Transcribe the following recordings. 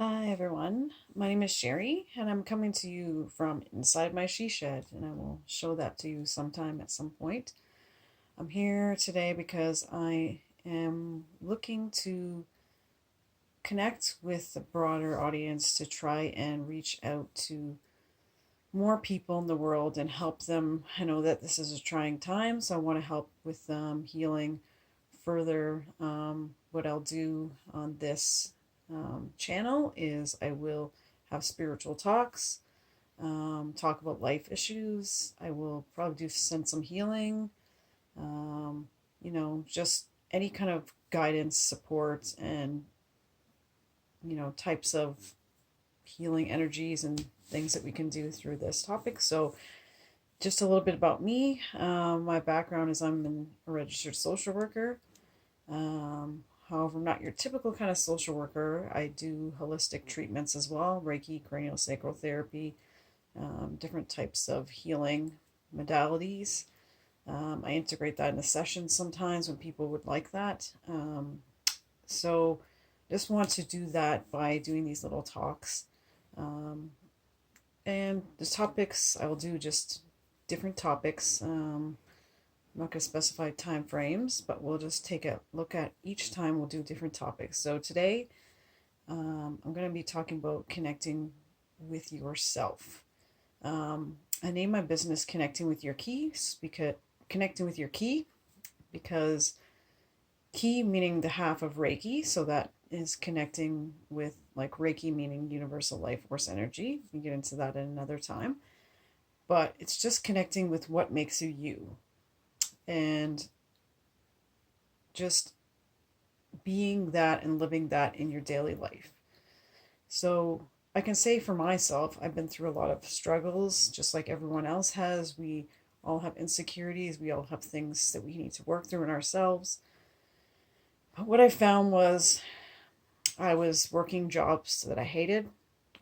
Hi everyone, my name is Sherry and I'm coming to you from inside my she shed and I will show that to you sometime at some point. I'm here today because I am looking to connect with the broader audience to try and reach out to more people in the world and help them. I know that this is a trying time, so I want to help with healing further. What I'll do on this channel is I will have spiritual talks, talk about life issues. I will probably do send some healing, just any kind of guidance, support, and types of healing energies and things that we can do through this topic. So, just a little bit about me. My background is a registered social worker. However, I'm not your typical kind of social worker. I do holistic treatments as well, Reiki, craniosacral therapy, different types of healing modalities. I integrate that in the sessions sometimes when people would like that. So just want to do that by doing these little talks. Um, and the topics, I will do just different topics. I'm not going to specify time frames, but we'll just take a look at each time we'll do different topics. So today, I'm going to be talking about connecting with yourself. I name my business "Connecting with Your Keys" because connecting with your key, because key meaning the half of Reiki, so that is connecting with like Reiki meaning universal life force energy. We can get into that at another time, but it's just connecting with what makes you you, and just being that and living that in your daily life. So I can say for myself, I've been through a lot of struggles, just like everyone else has. We all have insecurities, we all have things that we need to work through in ourselves. But what I found was I was working jobs that I hated.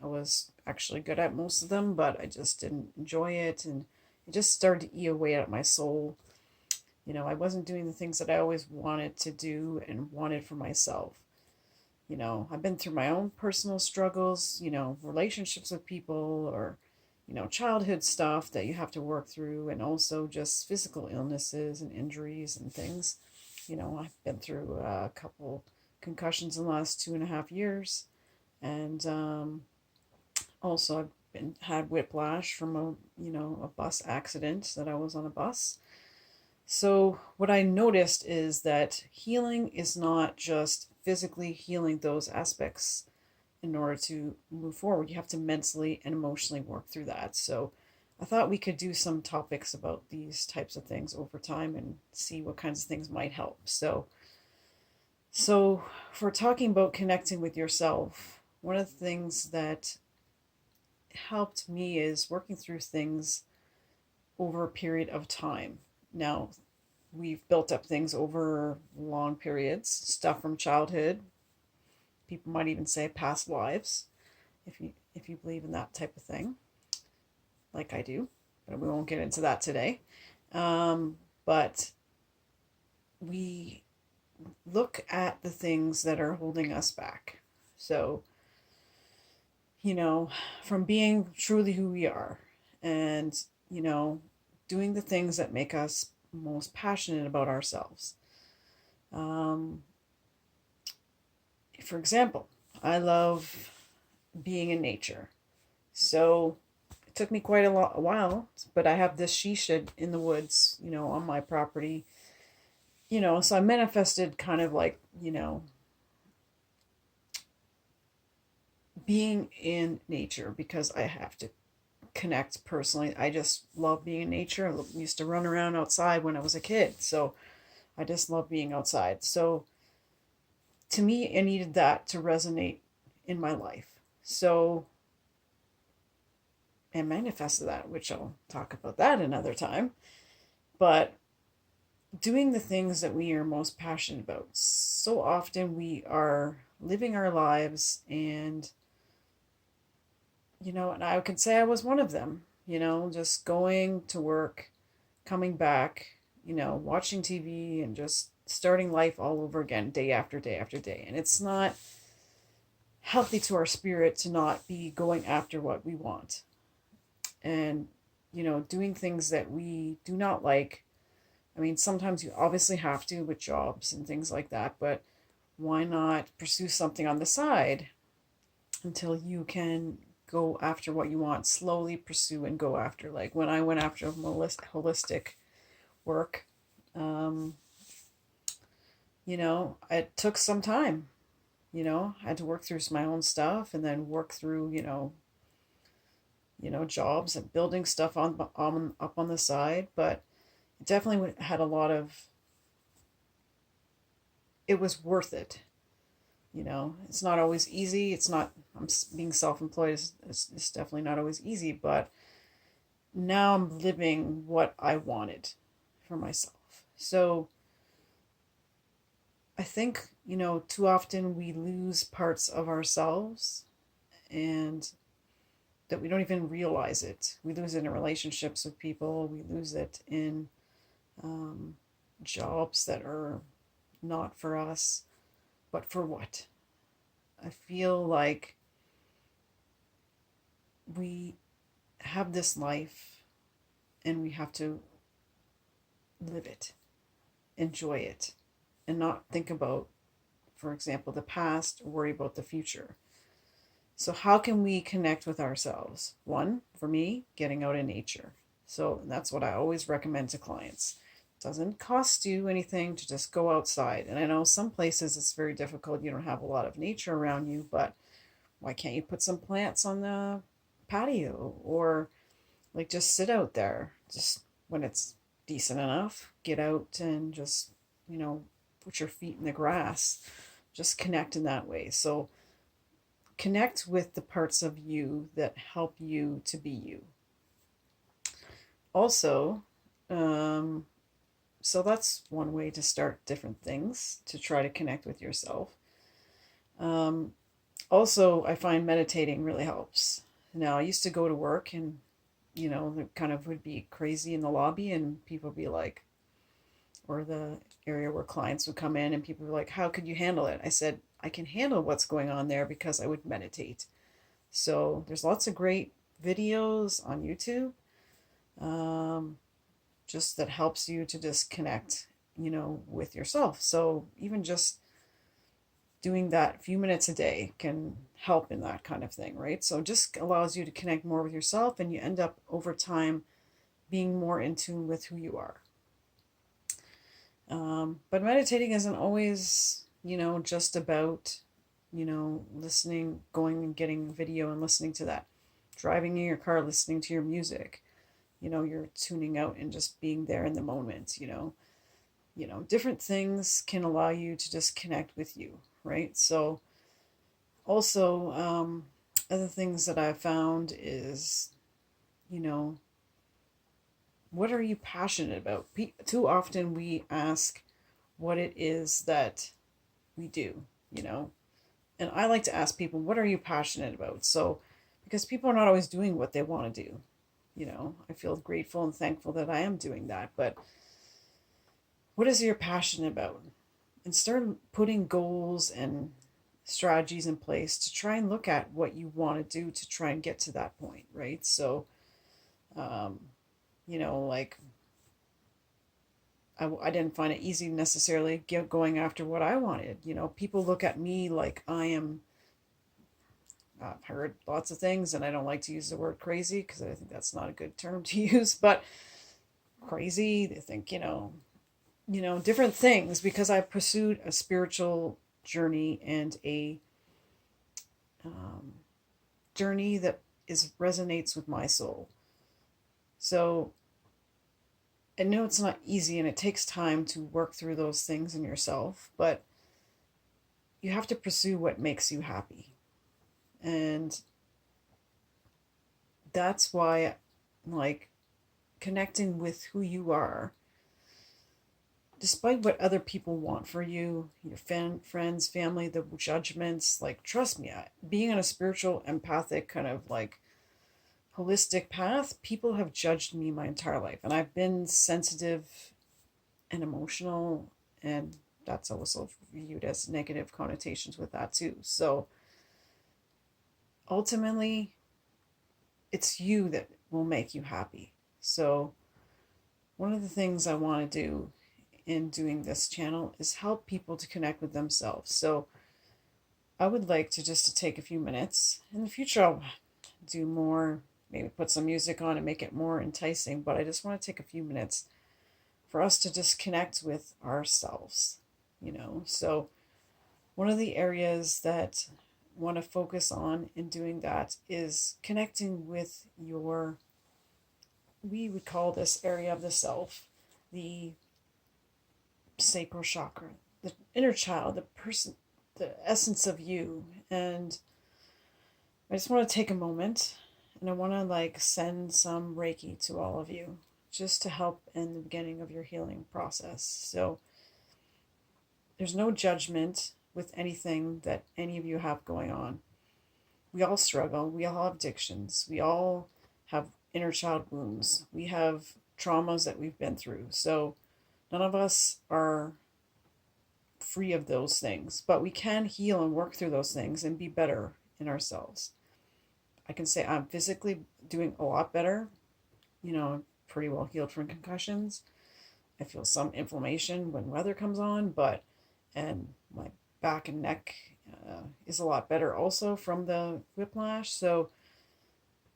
I was actually good at most of them, but I just didn't enjoy it. And it just started to eat away at my soul. I wasn't doing the things that I always wanted to do and wanted for myself. I've been through my own personal struggles, relationships with people or, childhood stuff that you have to work through, and also just physical illnesses and injuries and things. I've been through a couple concussions in the last 2.5 years, and also I've had whiplash from a bus accident that I was on a bus. So, what I noticed is that healing is not just physically healing those aspects in order to move forward. You have to mentally and emotionally work through that. So, I thought we could do some topics about these types of things over time and see what kinds of things might help. So if we're talking about connecting with yourself, one of the things that helped me is working through things over a period of time. Now, we've built up things over long periods, stuff from childhood. People might even say past lives, if you believe in that type of thing, like I do. But we won't get into that today. But we look at the things that are holding us back. So, from being truly who we are, and, doing the things that make us most passionate about ourselves. Um, for example, I love being in nature. So it took me quite a while, but I have this she shed in the woods, on my property. So I manifested kind of like, being in nature because I have to connect personally. I just love being in nature. I used to run around outside when I was a kid. So I just love being outside. So to me, I needed that to resonate in my life. So I manifested that, which I'll talk about that another time. But doing the things that we are most passionate about. So often we are living our lives and I can say I was one of them, just going to work, coming back, watching TV and just starting life all over again day after day after day. And it's not healthy to our spirit to not be going after what we want, and doing things that we do not like. I mean, sometimes you obviously have to with jobs and things like that, but why not pursue something on the side until you can go after what you want? Slowly pursue and go after. Like when I went after holistic work, um, it took some time. I had to work through my own stuff and then work through, jobs and building stuff on up on the side. But it definitely had a lot of. It was worth it. It's not always easy. It's not. Being self-employed is definitely not always easy. But now I'm living what I wanted for myself. So I think, too often we lose parts of ourselves, and that we don't even realize it. We lose it in relationships with people, we lose it in um, jobs that are not for us, but for what? I feel like we have this life and we have to live it, enjoy it, and not think about, for example, the past or worry about the future. So, how can we connect with ourselves? One, for me, getting out in nature. So, that's what I always recommend to clients. It doesn't cost you anything to just go outside. And I know some places it's very difficult. You don't have a lot of nature around you, but why can't you put some plants on the patio, or like just sit out there? Just when it's decent enough, get out and just, you know, put your feet in the grass. Just connect in that way. So, connect with the parts of you that help you to be you. Also, um, so that's one way to start different things to try to connect with yourself. Um, Also, I find meditating really helps. Now, I used to go to work and, it kind of would be crazy in the lobby, and people would be like, or the area where clients would come in, and people were like, how could you handle it? I said, I can handle what's going on there because I would meditate. So there's lots of great videos on YouTube, um, just that helps you to disconnect, with yourself. So even just doing that few minutes a day can help in that kind of thing, right? So it just allows you to connect more with yourself, and you end up over time being more in tune with who you are. But meditating isn't always, just about, listening, going and getting video and listening to that. Driving in your car, listening to your music, you're tuning out and just being there in the moment, different things can allow you to just connect with you, right? So also, other things that I've found is, you know, what are you passionate about? Too often we ask what it is that we do, you know, and I like to ask people, what are you passionate about? So, because people are not always doing what they want to do, I feel grateful and thankful that I am doing that. But what is your passion about? And start putting goals and strategies in place to try and look at what you want to do to try and get to that point, right? So, um, like I didn't find it easy necessarily going after what I wanted. People look at me like I am. I've heard lots of things, and I don't like to use the word crazy because I think that's not a good term to use. But crazy, they think different things because I pursued a spiritual journey and a um, journey that is resonates with my soul. So I know it's not easy and it takes time to work through those things in yourself, but you have to pursue what makes you happy. And that's why, like, connecting with who you are, despite what other people want for you, your friends, family, the judgments, like, trust me, being on a spiritual, empathic, kind of like holistic path, people have judged me my entire life. And I've been sensitive and emotional, and that's also viewed as negative connotations with that too. So ultimately, it's you that will make you happy. So, one of the things I want to do in doing this channel is help people to connect with themselves. So, I would like to just to take a few minutes. In the future, I'll do more, maybe put some music on and make it more enticing, but I just want to take a few minutes for us to just connect with ourselves, you know. So, one of the areas that I want to focus on in doing that is connecting with your, we would call this area of the self, the sacral chakra, the inner child, the person, the essence of you. And I just want to take a moment and I want to like send some Reiki to all of you just to help in the beginning of your healing process. So there's no judgment with anything that any of you have going on. We all struggle. We all have addictions. We all have inner child wounds. We have traumas that we've been through. So none of us are free of those things, but we can heal and work through those things and be better in ourselves. I can say I'm physically doing a lot better. You know, I'm pretty well healed from concussions. I feel some inflammation when weather comes on, and my back and neck is a lot better also from the whiplash. So,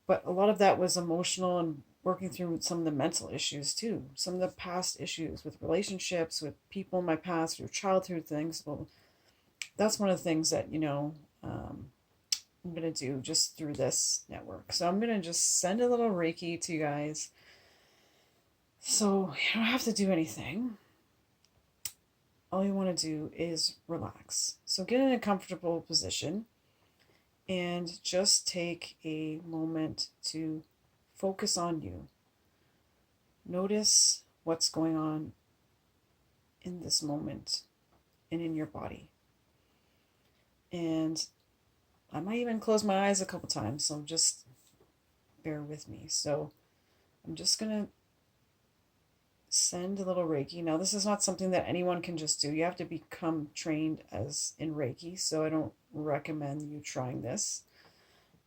but a lot of that was emotional and working through some of the mental issues too. Some of the past issues with relationships, with people in my past, through childhood things. Well, that's one of the things that, I'm going to do just through this network. So I'm going to just send a little Reiki to you guys. So you don't have to do anything. All you want to do is relax. So get in a comfortable position and just take a moment to focus on you. Notice what's going on in this moment and in your body. And I might even close my eyes a couple times, so just bear with me. So I'm just going to send a little Reiki. Now, this is not something that anyone can just do. You have to become trained as in Reiki, so I don't recommend you trying this.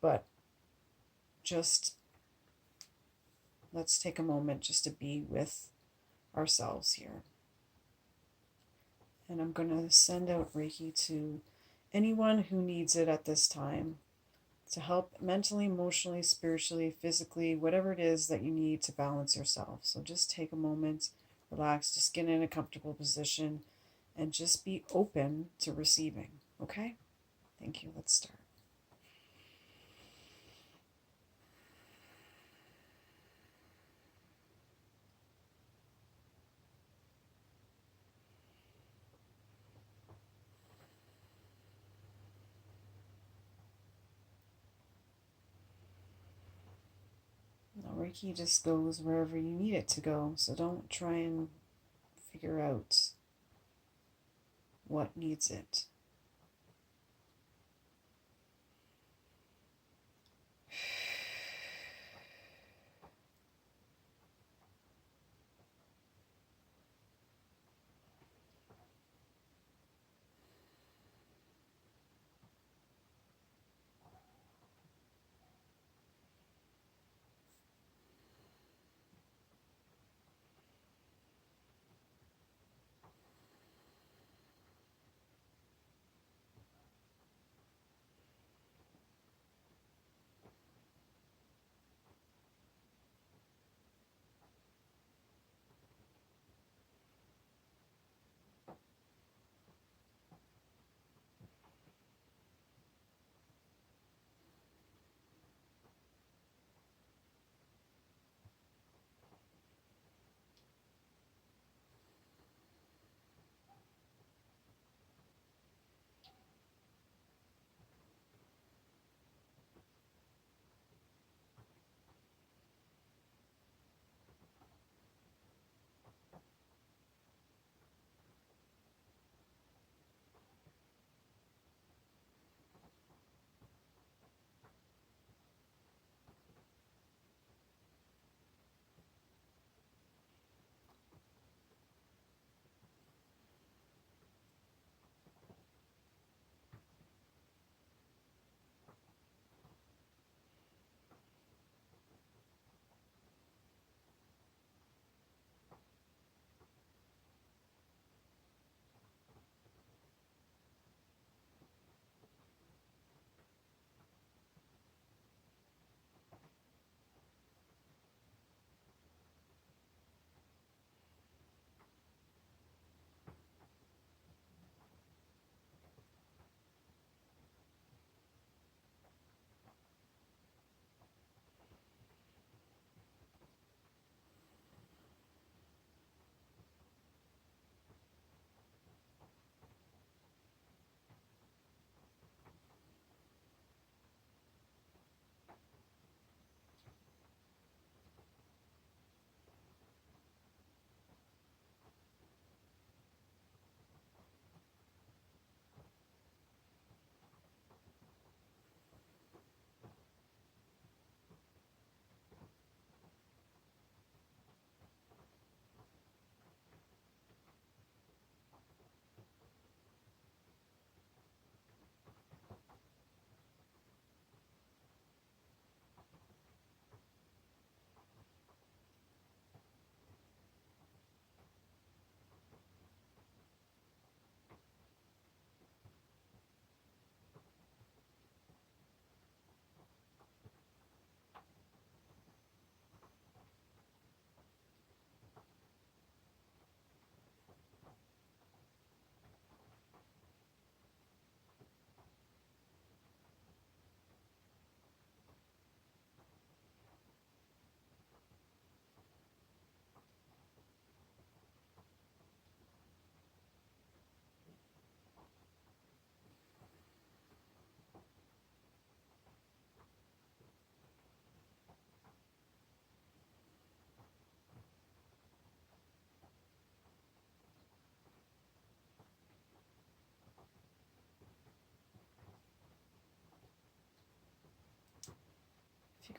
But just let's take a moment just to be with ourselves here. And I'm going to send out Reiki to anyone who needs it at this time to help mentally, emotionally, spiritually, physically, whatever it is that you need to balance yourself. So just take a moment, relax, just get in a comfortable position, and just be open to receiving. Okay? Thank you. Let's start. Now, Reiki just goes wherever you need it to go, so don't try and figure out what needs it.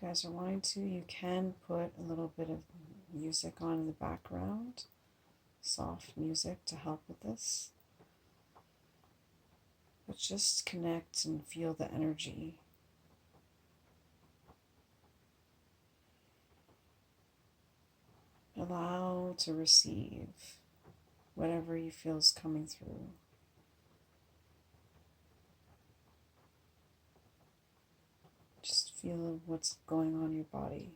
guys are wanting to, you can put a little bit of music on in the background, soft music to help with this. But just connect and feel the energy. Allow to receive whatever you feel is coming through. Just feel what's going on in your body.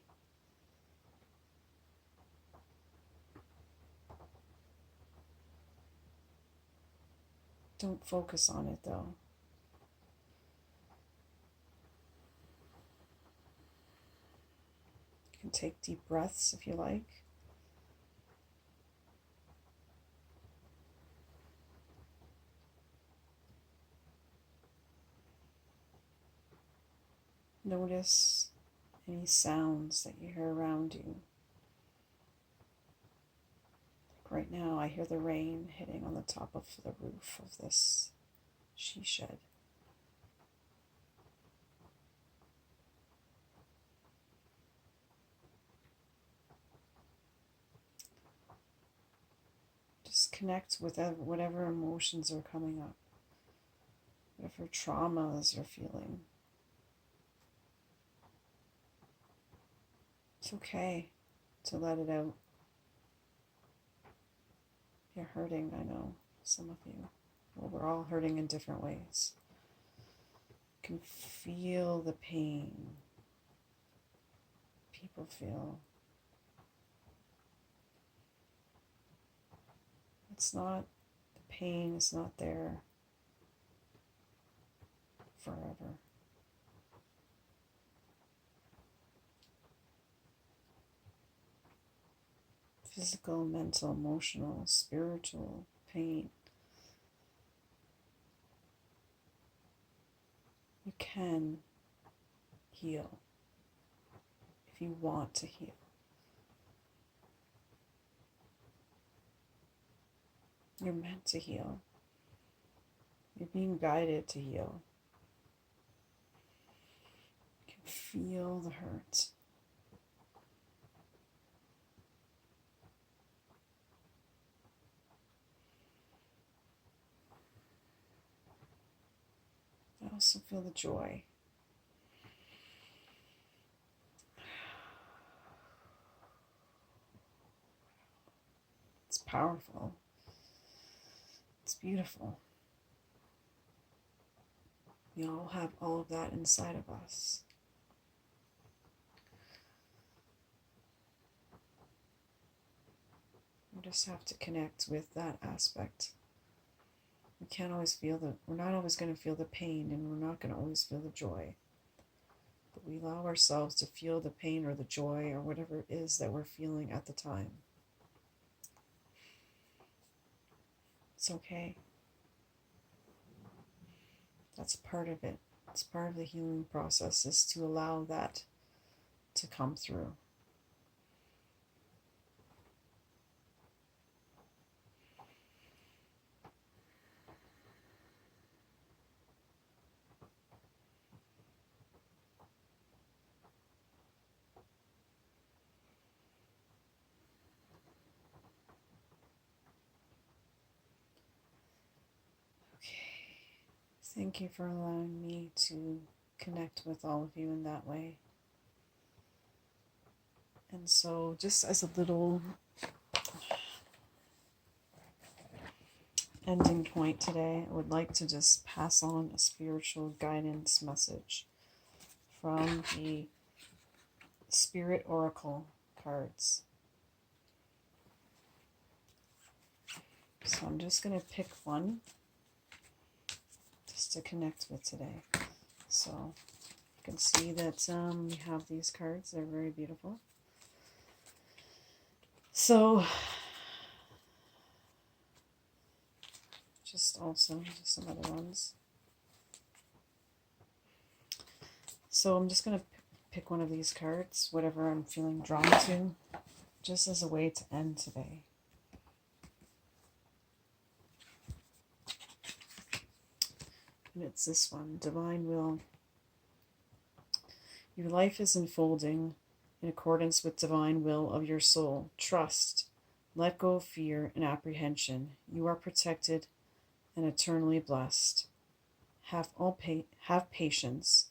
Don't focus on it though. You can take deep breaths if you like. Notice any sounds that you hear around you. Like right now, I hear the rain hitting on the top of the roof of this she shed. Just connect with whatever emotions are coming up, whatever traumas you're feeling. It's okay to let it out. You're hurting, I know, some of you. Well, we're all hurting in different ways. You can feel the pain people feel. It's not, the pain is not there forever. Physical, mental, emotional, spiritual pain. You can heal if you want to heal. You're meant to heal. You're being guided to heal. You can feel the hurt. I also feel the joy. It's powerful. It's beautiful. We all have all of that inside of us. We just have to connect with that aspect. We can't always feel we're not always going to feel the pain, and we're not going to always feel the joy. But we allow ourselves to feel the pain or the joy or whatever it is that we're feeling at the time. It's okay. That's part of it. It's part of the healing process, is to allow that to come through. Thank you for allowing me to connect with all of you in that way. And so, just as a little ending point today, I would like to just pass on a spiritual guidance message from the Spirit Oracle cards. So I'm just going to pick one to connect with today. So you can see that we have these cards. They're very beautiful. So just some other ones. So I'm just going to pick one of these cards, whatever I'm feeling drawn to, just as a way to end today. And it's this one, Divine Will. Your life is unfolding in accordance with divine will of your soul. Trust. Let go of fear and apprehension. You are protected and eternally blessed. Have patience.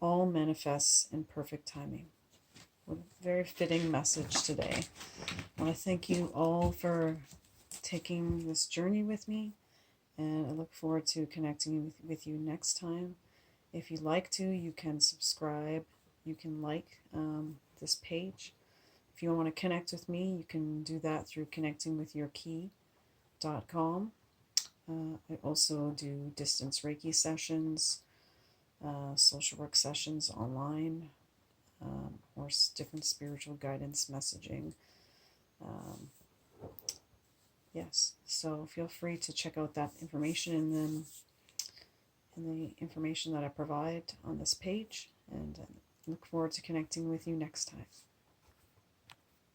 All manifests in perfect timing. What a very fitting message today. I want to thank you all for taking this journey with me, and I look forward to connecting with you next time. If you'd like to, you can subscribe. You can like this page. If you want to connect with me, you can do that through connectingwithyourkey.com. I also do distance Reiki sessions, social work sessions online, or different spiritual guidance messaging. Yes, so feel free to check out that information in the information that I provide on this page, and I look forward to connecting with you next time.